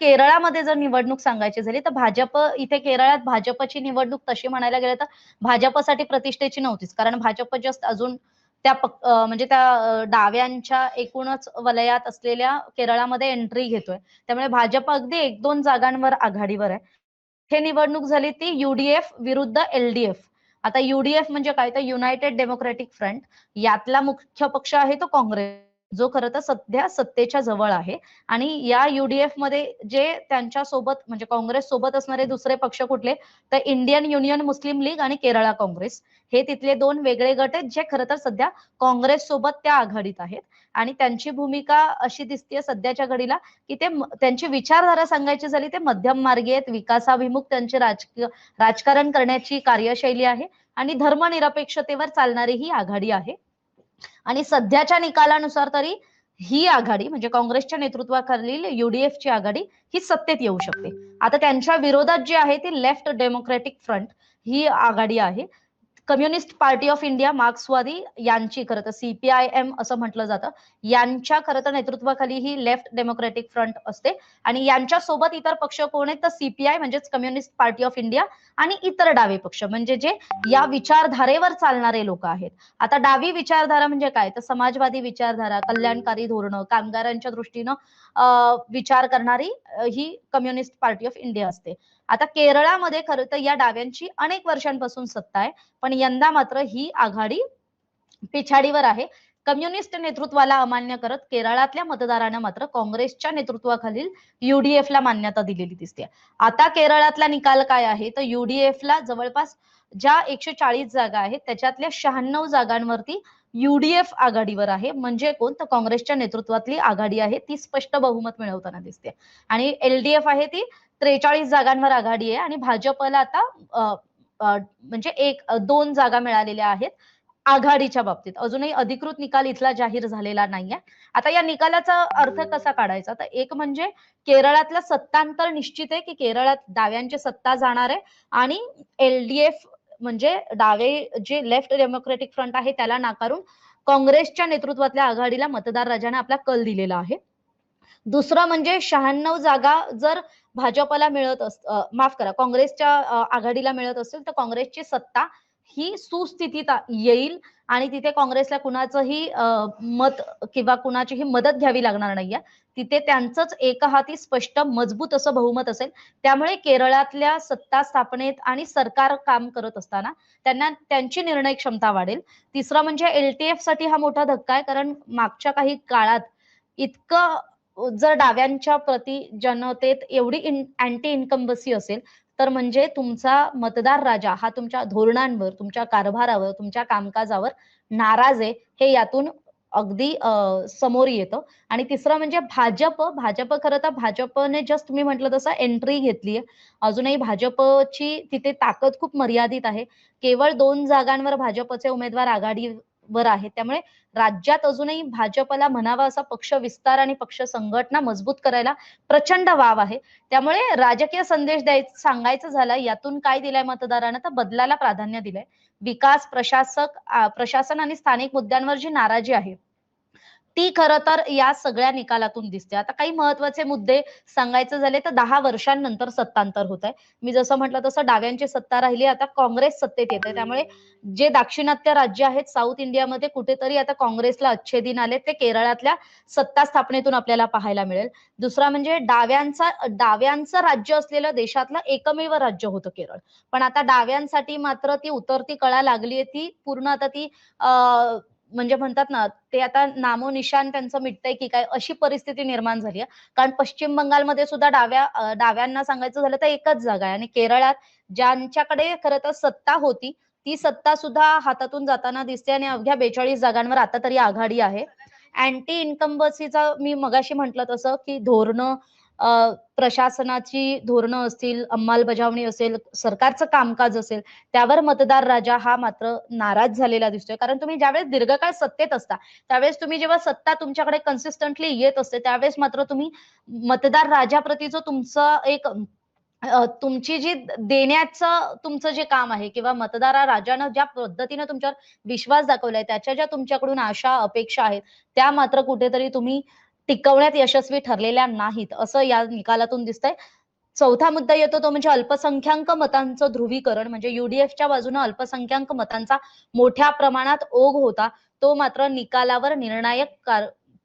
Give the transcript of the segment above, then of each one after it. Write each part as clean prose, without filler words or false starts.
केरळामध्ये जर निवडणूक सांगायची झाली तर भाजप इथे केरळात भाजपची निवडणूक तशी म्हणायला गेलं तर भाजपसाठी प्रतिष्ठेची नव्हतीच, कारण भाजप जस्ट अजून म्हणजे त्या डाव्यांच्या एकूणच वलयात असलेल्या केरळामध्ये एंट्री घेतोय. त्यामुळे भाजप अगदी 1-2 जागांवर आघाडीवर आहे. हे निवडणूक झाली ती युडीएफ विरुद्ध एलडीएफ. आता युडीएफ म्हणजे काय, तर युनायटेड डेमोक्रॅटिक फ्रंट, यातला मुख्य पक्ष आहे तो काँग्रेस, जो खरं तर सध्या सत्तेच्या जवळ आहे. आणि या युडीएफ मध्ये जे त्यांच्या सोबत म्हणजे काँग्रेस सोबत असणारे दुसरे पक्ष कुठले, तर इंडियन युनियन मुस्लिम लीग आणि केरळा काँग्रेस, हे तिथले दोन वेगळे गट आहेत जे खरं तर सध्या काँग्रेस सोबत त्या आघाडीत आहेत. आणि त्यांची भूमिका अशी दिसते सध्याच्या घडीला की ते त्यांची विचारधारा सांगायची झाली ते मध्यम मार्गी आहेत, विकासाभिमुख त्यांचे राजकारण करण्याची कार्यशैली आहे आणि धर्मनिरपेक्षतेवर चालणारी ही आघाडी आहे. आणि सध्याच्या निकालानुसार तरी ही आघाडी म्हणजे काँग्रेसच्या नेतृत्वाखालील युडीएफची आघाडी ही सत्तेत येऊ शकते. आता त्यांच्या विरोधात जी आहे ती लेफ्ट डेमोक्रॅटिक फ्रंट ही आघाडी आहे. कम्युनिस्ट पार्टी ऑफ इंडिया, मार्क्सवादी यांची खरं तर सीपीआयएम असं म्हटलं जातं, यांच्या खरं तर नेतृत्वाखाली ही लेफ्ट डेमोक्रॅटिक फ्रंट असते. आणि यांच्या सोबत इतर पक्ष कोण आहेत तर सीपीआय म्हणजेच कम्युनिस्ट पार्टी ऑफ इंडिया आणि इतर डावे पक्ष म्हणजे जे या विचारधारेवर चालणारे लोक आहेत. आता डावी विचारधारा म्हणजे काय, तर समाजवादी विचारधारा, कल्याणकारी धोरणं, कामगारांच्या दृष्टीनं विचार करणारी ही कम्युनिस्ट पार्टी ऑफ इंडिया असते. आता केरळामध्ये खरं तर या डाव्यांची अनेक वर्षांपासून सत्ता आहे, पण यंदा मात्र ही आघाडी पिछाडीवर आहे. कम्युनिस्ट नेतृत्वाला अमान्य करत केरळातल्या मतदारांना मात्र काँग्रेसच्या नेतृत्वाखालील युडीएफला मान्यता दिलेली दिसते. आता केरळातला निकाल काय आहे, तर युडीएफला जवळपास ज्या 140 जागा आहेत त्याच्यातल्या 96 जागांवरती युडीएफ आघाडीवर आहे. म्हणजे कोण, तर काँग्रेसच्या नेतृत्वातली आघाडी आहे ती स्पष्ट बहुमत मिळवताना दिसते. आणि एलडीएफ आहे ती 43 जागांवर आघाडी आहे आणि भाजपला आता म्हणजे 1-2 जागा मिळालेल्या आहेत आघाडीच्या बाबतीत. अजूनही अधिकृत निकाल इथला जाहीर झालेला नाहीये. आता या निकालाचा अर्थ कसा काढायचा, तर एक म्हणजे केरळातलं सत्तांतर निश्चित आहे की केरळात डाव्यांची सत्ता जाणार आहे आणि एलडीएफ म्हणजे डावे जे लेफ्ट डेमोक्रॅटिक फ्रंट आहे त्याला नाकारून काँग्रेसच्या नेतृत्वातल्या आघाडीला मतदार राजाने आपला कल दिलेला आहे. दुसरं म्हणजे 96 जागा जर भाजपला मिळत माफ करा, काँग्रेसच्या आघाडीला मिळत असेल तर काँग्रेसची सत्ता ही सुस्थितीत येईल आणि तिथे काँग्रेसला कुणाचंही मत किंवा कुणाचीही मदत घ्यावी लागणार नाहीये. तिथे त्यांचंच एकहाती स्पष्ट मजबूत असं बहुमत असेल. त्यामुळे केरळातल्या सत्ता स्थापनेत आणि सरकार काम करत असताना त्यांना त्यांची निर्णय क्षमता वाढेल. तिसरं म्हणजे एलटीएफ साठी हा मोठा धक्का आहे, कारण मागच्या काही काळात इतकं जर डाव्यांच्या प्रति जनतेत एवढी अँटी इन्कम्बसी असेल तर म्हणजे तुमचा मतदार राजा हा तुमच्या धोरणांवर, तुमच्या कारभारावर, तुमच्या कामकाजावर नाराज आहे, हे यातून अगदी समोर येतं. आणि तिसरं म्हणजे भाजप खरं तर भाजपने जस्ट मी म्हटलं तसं एंट्री घेतलीये. अजूनही भाजपची तिथे ताकद खूप मर्यादित आहे. केवळ 2 जागांवर भाजपचे उमेदवार आघाडीवर आहेत. त्यामुळे राज्यात अजूनही भाजपला म्हणावा असा पक्ष विस्तार आणि पक्ष संघटना मजबूत करायला प्रचंड वाव आहे. त्यामुळे राजकीय संदेश सांगायचं झालं यातून काय दिलंय मतदारांना, तर बदलाला प्राधान्य दिलंय. विकास, प्रशासन आणि स्थानिक मुद्द्यांवर जी नाराजी आहे ती खरं तर या सगळ्या निकालातून दिसते. आता काही महत्वाचे मुद्दे सांगायचे झाले तर 10 वर्षांनंतर सत्तांतर होत आहे. मी जसं म्हटलं तसं डाव्यांची सत्ता राहिली, आता काँग्रेस सत्तेत येते. त्यामुळे जे दाक्षिणात्य राज्य आहेत साऊथ इंडियामध्ये कुठेतरी आता काँग्रेसला अच्छे दिन आले, ते केरळातल्या सत्ता स्थापनेतून आपल्याला पाहायला मिळेल. दुसरा म्हणजे डाव्यांचं राज्य असलेलं देशातलं एकमेव राज्य होतं केरळ. पण आता डाव्यांसाठी मात्र ती उतरती कळा लागलीये, ती पूर्ण आता ती म्हणजे म्हणतात ना, ते आता नामोनिशाण त्यांचं मिटतंय की काय अशी परिस्थिती निर्माण झाली आहे. कारण पश्चिम बंगालमध्ये सुद्धा डाव्यांना सांगायचं झालं तर एकच जागा आहे आणि केरळात ज्यांच्याकडे खरं तर सत्ता होती ती सत्ता सुद्धा हातातून जाताना दिसते आणि अवघ्या 42 जागांवर आता तरी आघाडी आहे. अँटी इन्कम्बन्सीचा मी मगाशी म्हटलं तसं की धोरणं, प्रशासनाची धोरणं असतील, अंमलबजावणी असेल, सरकारचं कामकाज असेल, त्यावर मतदार राजा हा मात्र नाराज झालेला दिसतोय. कारण तुम्ही ज्यावेळेस दीर्घकाळ सत्तेत असता, त्यावेळेस तुम्ही जेव्हा सत्ता तुमच्याकडे कन्सिस्टंटली येत असते, त्यावेळेस मात्र तुम्ही मतदार राजाप्रती जो तुमचं एक तुमची जी देण्याचं तुमचं जे काम आहे किंवा मतदार राजानं ज्या पद्धतीने तुमच्यावर विश्वास दाखवलाय, त्याच्या ज्या तुमच्याकडून आशा, अपेक्षा आहेत, त्या मात्र कुठेतरी तुम्ही टिकवण्यात यशस्वी ठरलेल्या नाहीत, असं या निकालातून दिसतंय. चौथा मुद्दा येतो तो म्हणजे अल्पसंख्याक मतांचं ध्रुवीकरण. म्हणजे यूडीएफच्या बाजूने अल्पसंख्याक मतांचा मोठ्या प्रमाणात ओघ होता. तो मात्र निकालावर निर्णायक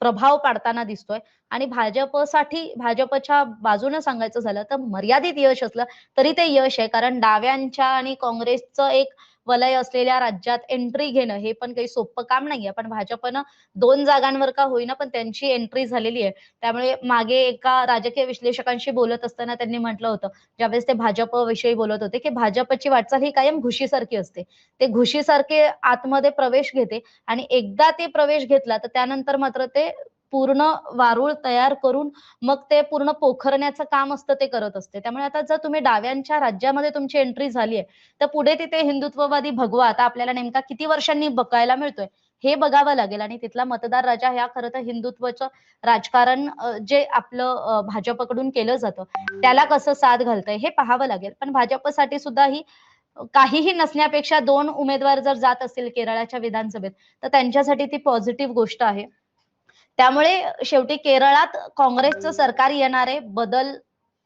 प्रभाव पाडताना दिसतोय. आणि भाजपच्या बाजूने सांगायचं झालं तर मर्यादित यश असलं तरी ते यश आहे. कारण डाव्यांच्या आणि काँग्रेसचं एक वलय असलेल्या राज्यात एंट्री घेणं हे पण काही सोपं काम नाहीये. पण भाजपनं 2 जागांवर का होईना पण त्यांची एंट्री झालेली आहे. त्यामुळे मागे एका राजकीय विश्लेषकांशी बोलत असताना त्यांनी म्हटलं होतं, ज्यावेळेस ते भाजपविषयी बोलत होते, की भाजपची वाटचाल ही कायम घुशीसारखी असते. ते घुशीसारखे आतमध्ये प्रवेश घेते आणि एकदा ते प्रवेश घेतला तर त्यानंतर मात्र ते पूर्ण वारूळ तयार करून मग ते पूर्ण पोखरण्याचं काम असतं ते करत असते. त्यामुळे आता जर तुम्ही डाव्यांच्या राज्यामध्ये तुमची एंट्री झाली आहे, तर पुढे तिथे हिंदुत्ववादी भगवा आता आपल्याला नेमका किती वर्षांनी बघायला मिळतोय, हे बघावं लागेल आणि तिथला मतदार राजा ह्या खरं तर हिंदुत्वाचं राजकारण जे आपलं भाजपकडून केलं जातं, त्याला कसं साथ घालतंय हे पाहावं लागेल. पण भाजपसाठी सुद्धा ही काहीही नसण्यापेक्षा 2 उमेदवार जर जात असतील केरळच्या विधानसभेत, तर त्यांच्यासाठी ती पॉझिटिव्ह गोष्ट आहे. त्यामुळे शेवटी केरळात काँग्रेसचं सरकार येणार आहे. बदल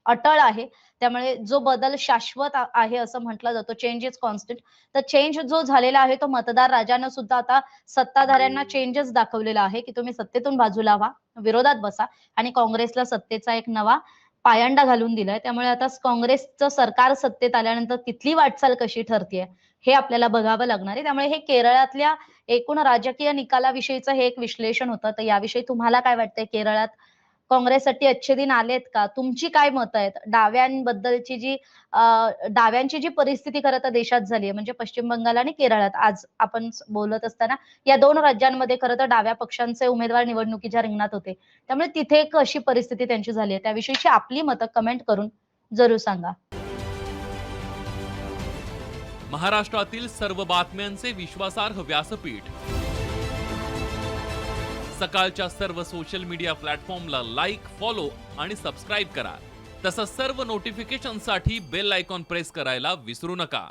अटळ आहे. त्यामुळे जो बदल शाश्वत आहे असं म्हटलं जातं. Change is constant. तर चेंज जो झालेला आहे तो मतदार राजानं सुद्धा आता सत्ताधाऱ्यांना चेंजच दाखवलेला आहे, की तुम्ही सत्तेतून बाजूला व्हा, विरोधात बसा आणि काँग्रेसला सत्तेचा एक नवा पायंडा घालून दिलाय. त्यामुळे आता काँग्रेसचं सरकार सत्तेत आल्यानंतर तिथली वाटचाल कशी ठरतेय, हे आपल्याला बघावं लागणार आहे. त्यामुळे हे केरळातल्या एकूण राजकीय निकालाविषयीचं हे एक विश्लेषण होतं. तर याविषयी तुम्हाला काय वाटतंय? केरळात काँग्रेससाठी अच्छे दिन आलेत का? तुमची काय मतं आहेत? अ, डाव्यांची जी परिस्थिती खरं तर देशात झाली आहे, म्हणजे पश्चिम बंगाल आणि केरळात आज आपण बोलत असताना या 2 राज्यांमध्ये खरं तर डाव्या पक्षांचे उमेदवार निवडणुकीच्या रिंगणात होते. त्यामुळे तिथे कशी परिस्थिती त्यांची झाली आहे, त्याविषयीची आपली मतं कमेंट करून जरूर सांगा. महाराष्ट्रातील सर्व बातम्यांचे विश्वासार्ह व्यासपीठ सकाळच्या सर्व सोशल मीडिया प्लॅटफॉर्मला लाईक, फॉलो आणि सबस्क्राईब करा. तसंच सर्व नोटिफिकेशनसाठी बेल आयकॉन प्रेस करायला विसरू नका.